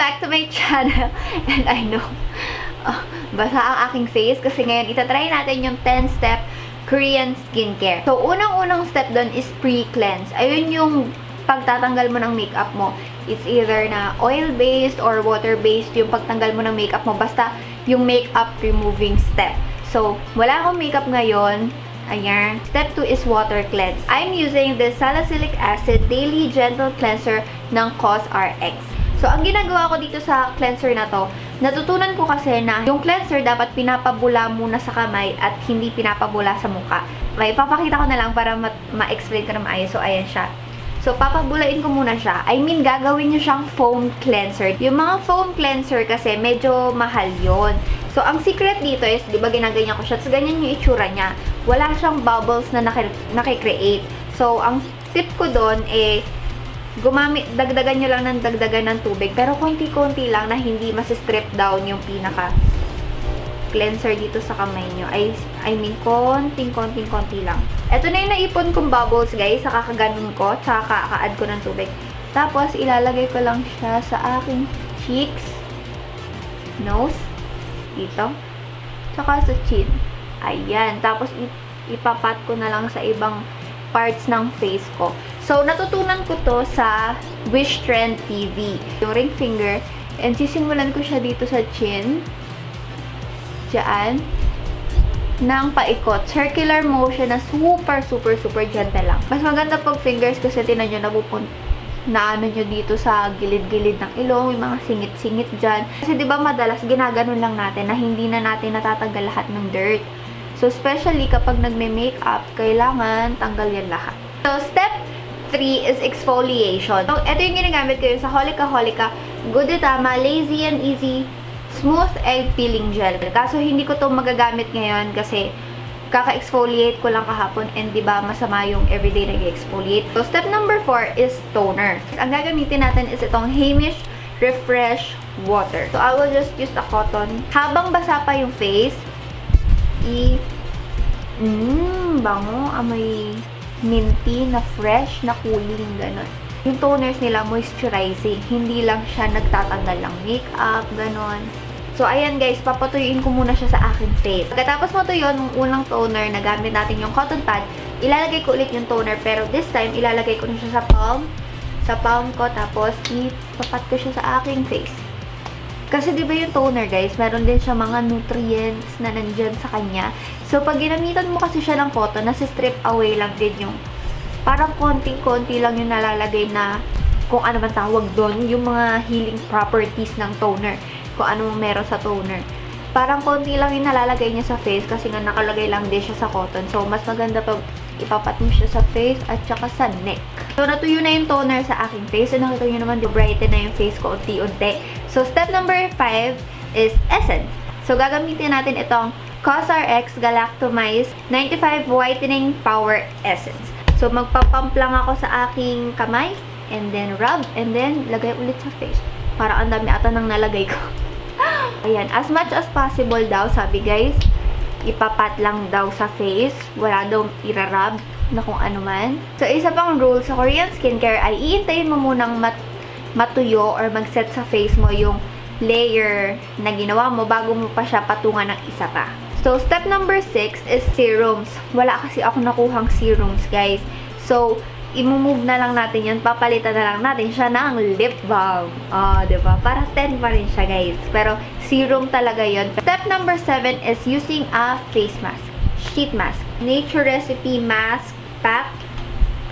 back to my channel. And I know, basa ang aking face kasi ngayon itatry natin yung 10-step Korean skincare. So, unang-unang step doon is pre-cleanse. Ayun yung pagtatanggal mo ng makeup mo. It's either na oil-based or water-based yung pagtanggal mo ng makeup mo. Basta yung makeup removing step. So, wala akong makeup ngayon. Ayan. Step 2 is water cleanse. I'm using the salicylic acid daily gentle cleanser ng COSRX. So, ang ginagawa ko dito sa cleanser na to, natutunan ko kasi na yung cleanser dapat pinapabula muna sa kamay at hindi pinapabula sa mukha. May papakita ko na lang para ma-explain ko na maayos. So, ayan siya. So, papabulain ko muna siya. I mean, gagawin nyo siyang foam cleanser. Yung mga foam cleanser kasi, medyo mahal yon. So, ang secret dito is, di ba ginaganyan ko siya? So, ganyan yung itsura niya. Wala siyang bubbles na nakikreate. So, ang tip ko doon, dagdagan nyo lang ng dagdagan ng tubig. Pero, konti-konti lang na hindi mas-strip down yung pinaka-cleanser dito sa kamay nyo. I mean, konting-konti lang. Ito na yung naipon kong bubbles, guys. Sa kakaganon ko, tsaka kaka-add ko ng tubig. Tapos, ilalagay ko lang siya sa aking cheeks, nose, dito, tsaka sa chin. Ayan. Tapos, ipapat ko na lang sa ibang parts ng face ko. So, natutunan ko to sa Wish Trend TV. Yung ring finger. And sisimulan ko siya dito sa chin. Diyan. Nang paikot. Circular motion na super gentle lang. Mas maganda pag fingers kasi tinan nyo na ano nyo dito sa gilid-gilid ng ilong, yung mga singit-singit dyan. Kasi diba madalas ginaganon lang natin na hindi na natin natatanggal lahat ng dirt. So, especially kapag nagme-makeup, kailangan tanggal yan lahat. So, step 3 is exfoliation. So, ito yung ginagamit ko yun sa Holika Gudetama Lazy and Easy Smooth Egg Peeling Gel. Kaso, hindi ko to magagamit ngayon kasi kaka-exfoliate ko lang kahapon and diba masama yung everyday nag-exfoliate. So, step number 4 is toner. Ang gagamitin natin is itong Heimish Refresh Water. So, I will just use the cotton. Habang basa pa yung face, bango, amoy minty na fresh na cooling, ganon. Yung toners nila moisturizing, hindi lang siya nagtatanggal ng makeup, ganon. So, ayan guys, papatuyuin ko muna siya sa aking face. Pagkatapos matuyo nung unang toner na gamit natin yung cotton pad, ilalagay ko ulit yung toner. Pero this time, ilalagay ko na siya sa palm ko. Tapos, ipapat ko siya sa aking face. Kasi diba yung toner guys, meron din siya mga nutrients na nandyan sa kanya. So, pag ginamitan mo kasi siya ng cotton, nasi-strip away lang din yung parang konting-konti lang yung nalalagay na kung ano man tawag doon, yung mga healing properties ng toner. Kung ano meron sa toner. Parang konti lang yung nalalagay niya sa face kasi nga nakalagay lang din siya sa cotton. So, mas maganda pag ipapat mo siya sa face at saka sa neck. So, natuyo na yung toner sa aking face. So, nakita nyo naman, brighten na yung face ko unti-unti. So, step number 5 is essence. So, gagamitin natin itong COSRX Galactomized 95 Whitening Power Essence. So, magpapump lang ako sa aking kamay and then rub and then lagay ulit sa face. Para ang dami ata nang nalagay ko. Ayan, as much as possible daw, sabi guys, ipapat lang daw sa face. Wala daw irarab na kung ano man. So, isa pang rule sa Korean skincare ay iintayin mo munang matuyo or mag-set sa face mo yung layer na ginawa mo bago mo pa siya patungan ng isa pa. So, step number 6 is serums. Wala kasi ako nakuhang serums, guys. So, i-move na lang natin yun. Papalitan na lang natin siya ng lip balm. Diba? Para 10 pa rin siya, guys. Pero, serum talaga yun. Step number 7 is using a face mask. Sheet mask. Nature Recipe Mask Pack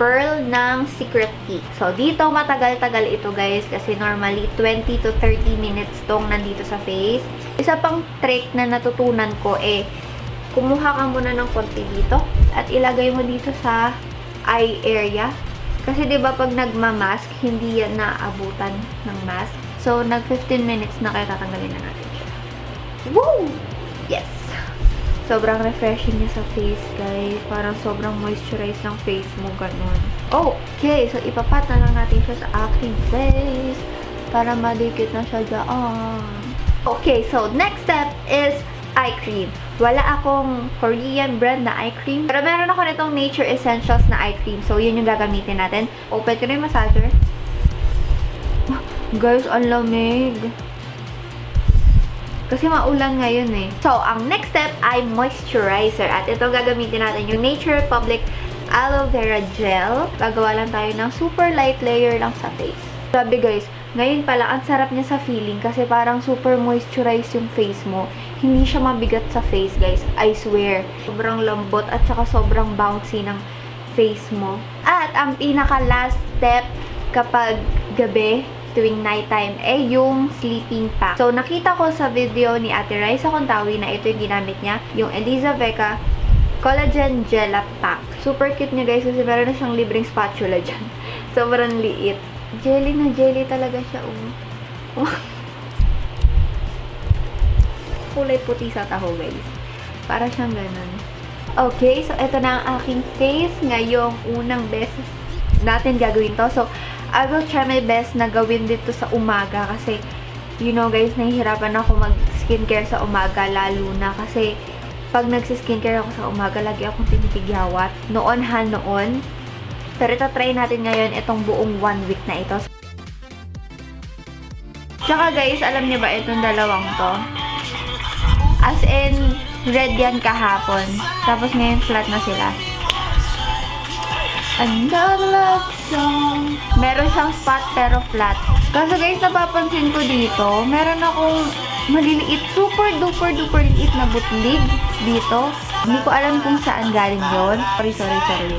Pearl ng Secret Key. So, dito matagal-tagal ito, guys. Kasi normally, 20 to 30 minutes tong nandito sa face. Isa pang trick na natutunan ko, kumuha ka muna ng konti dito. At ilagay mo dito sa eye area. Kasi 'di ba pag nagma-mask, hindi yan naabutan ng mask. So, nag 15 minutes na kaya tatanggalin na natin siya. Woo! Yes! Sobrang refreshing niya sa face, guys. Parang sobrang moisturize ng face mo, ganun. Okay, so ipapat na lang natin siya sa aking face para madikit na siya dyan. Okay, so next step is eye cream. Wala akong Korean brand na eye cream. Pero meron ako nitong Nature Essentials na eye cream. So, yun yung gagamitin natin. Open ko na yung massager. Guys, ang lamig. Kasi maulan ngayon eh. So, ang next step ay moisturizer. At ito gagamitin natin yung Nature Republic Aloe Vera Gel. Gagawa lang tayo ng super light layer lang sa face. Sabi guys, ngayon pala, ang sarap niya sa feeling kasi parang super moisturized yung face mo. Hindi siya mabigat sa face, guys. I swear. Sobrang lambot at saka sobrang bouncy ng face mo. At ang pinaka-last step kapag gabi, tuwing nighttime, yung sleeping pack. So, nakita ko sa video ni Ate Raisa Contawi na ito yung ginamit niya, yung Eliza Vega Collagen Gel Pack. Super cute niya guys kasi meron na siyang libreng spatula dyan. Sobrang liit. Jelly na jelly talaga siya. Kulay puti sa taho guys. Para siyang ganun. Okay, so ito na ang aking face ngayong unang beses natin gagawin to. So, I will try my best na gawin dito sa umaga kasi, you know guys, nahihirapan ako mag-skincare sa umaga lalo na kasi pag nagsiskincare ako sa umaga, lagi akong tinitigyawat. Noon. Pero ito-try natin ngayon itong buong 1 week na ito. Tsaka guys, alam niyo ba itong dalawang to? As in, red yan kahapon. Tapos ngayon flat na sila. Another love song. Meron siyang spot pero flat. Kaso guys, napapansin ko dito, meron akong maliliit, super duper liit na butlig dito. Hindi ko alam kung saan galing yon. Sorry.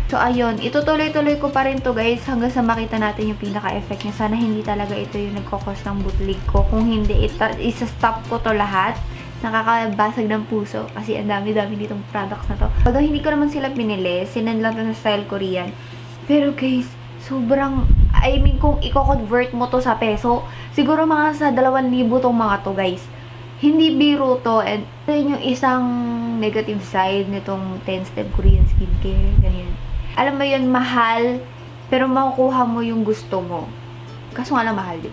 So, ayun. Itutuloy-tuloy ko pa rin to guys hanggang sa makita natin yung pinaka-effect niya. Sana hindi talaga ito yung nagkakos ng butlig ko. Kung hindi, isa-stop ko to lahat. Nakakabasag ng puso kasi ang dami-dami ditong products na to. Although hindi ko naman sila pinili, sinend lang to sa Style Korean. Pero guys, sobrang, I mean, kung i-convert mo to sa peso, siguro mga sa 2,000 tong mga to guys. Hindi biro to, and ito yung isang negative side nitong 10-step Korean skincare, ganyan. Alam mo yun, mahal, pero makukuha mo yung gusto mo. Kaso nga lang mahal din.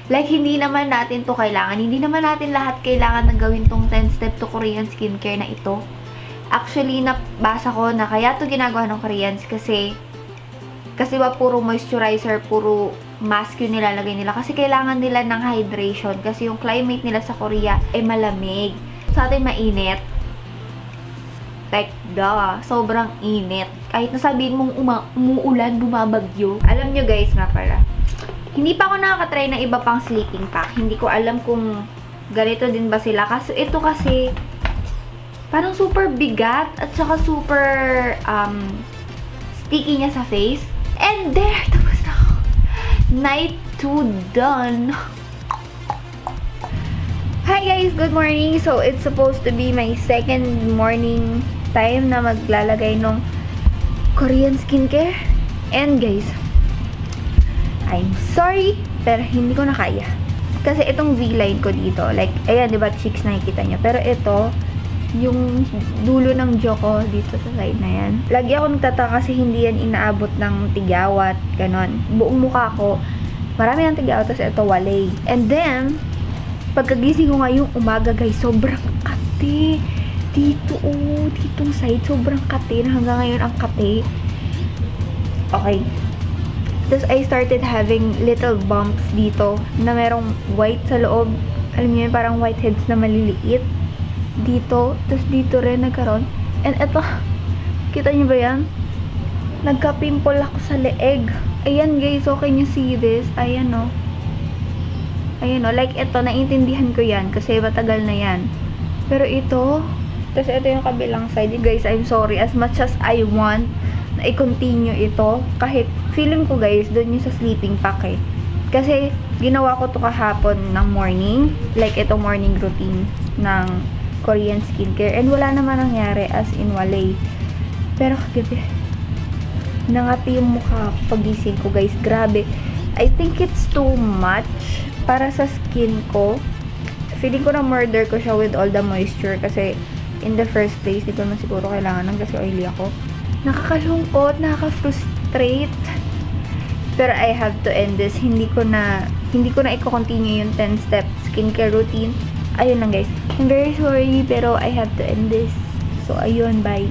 Like, hindi naman natin to kailangan. Hindi naman natin lahat kailangan na gawin tong 10-step to Korean skincare na ito. Actually, nabasa ko na kaya to ginagawa ng Koreans kasi ba puro moisturizer, puro mask yung nilalagay nila. Kasi kailangan nila ng hydration. Kasi yung climate nila sa Korea ay malamig. Sa atin mainit. Like, sobrang init. Kahit nasabihin mong umuulan, bumabagyo. Alam nyo guys nga pala, hindi pa ako nakakatry ng iba pang sleeping pack. Hindi ko alam kung ganito din ba sila. Kasi ito kasi, parang super bigat at saka super sticky niya sa face. And there, tapos na ako. Night 2 done. Hi guys, good morning. So, it's supposed to be my second morning time na maglalagay ng Korean skincare. And guys, I'm sorry, pero hindi ko na kaya. Kasi itong V-line ko dito, like, ayan, diba, cheeks nakikita nyo. Pero ito, yung dulo ng jaw ko dito sa side na yan. Lagi ako nagtataka kasi hindi yan inaabot ng tigyawat, ganon. Buong mukha ko, marami ng tigyawat, tapos ito walay. And then, pagkagising ko ngayong umaga, guys, sobrang kate. Dito, ditong side, sobrang kate. Hanggang ngayon ang kate. Okay. Tapos, I started having little bumps dito na merong white sa loob. Alam niyo yun, parang whiteheads na maliliit. Dito. Tapos, dito rin nagkaroon. And eto, kita niyo ba yan? Nagka-pimple ako sa leeg. Ayan, guys. So, can you see this? Ayan, no? Ayan, no? Like, eto, naiintindihan ko yan. Kasi matagal na yan. Pero ito, tapos ito yung kabilang side. Guys, I'm sorry. As much as I want na i-continue ito, kahit feeling ko guys, doon yung sa sleeping pack eh. Kasi, ginawa ko to kahapon ng morning. Like, ito morning routine ng Korean skincare. And wala naman nangyari as in walay. Pero kagabi, nangati yung mukha pagising ko guys. Grabe. I think it's too much para sa skin ko. Feeling ko na murder ko siya with all the moisture. Kasi, in the first place, di ko naman siguro kailangan ng kasi oily ako. Nakakalungkot, nakaka-frustrate. Pero I have to end this. Hindi ko na i-continue yung 10-step skincare routine. Ayun lang guys. I'm very sorry, pero I have to end this. So, ayun, bye.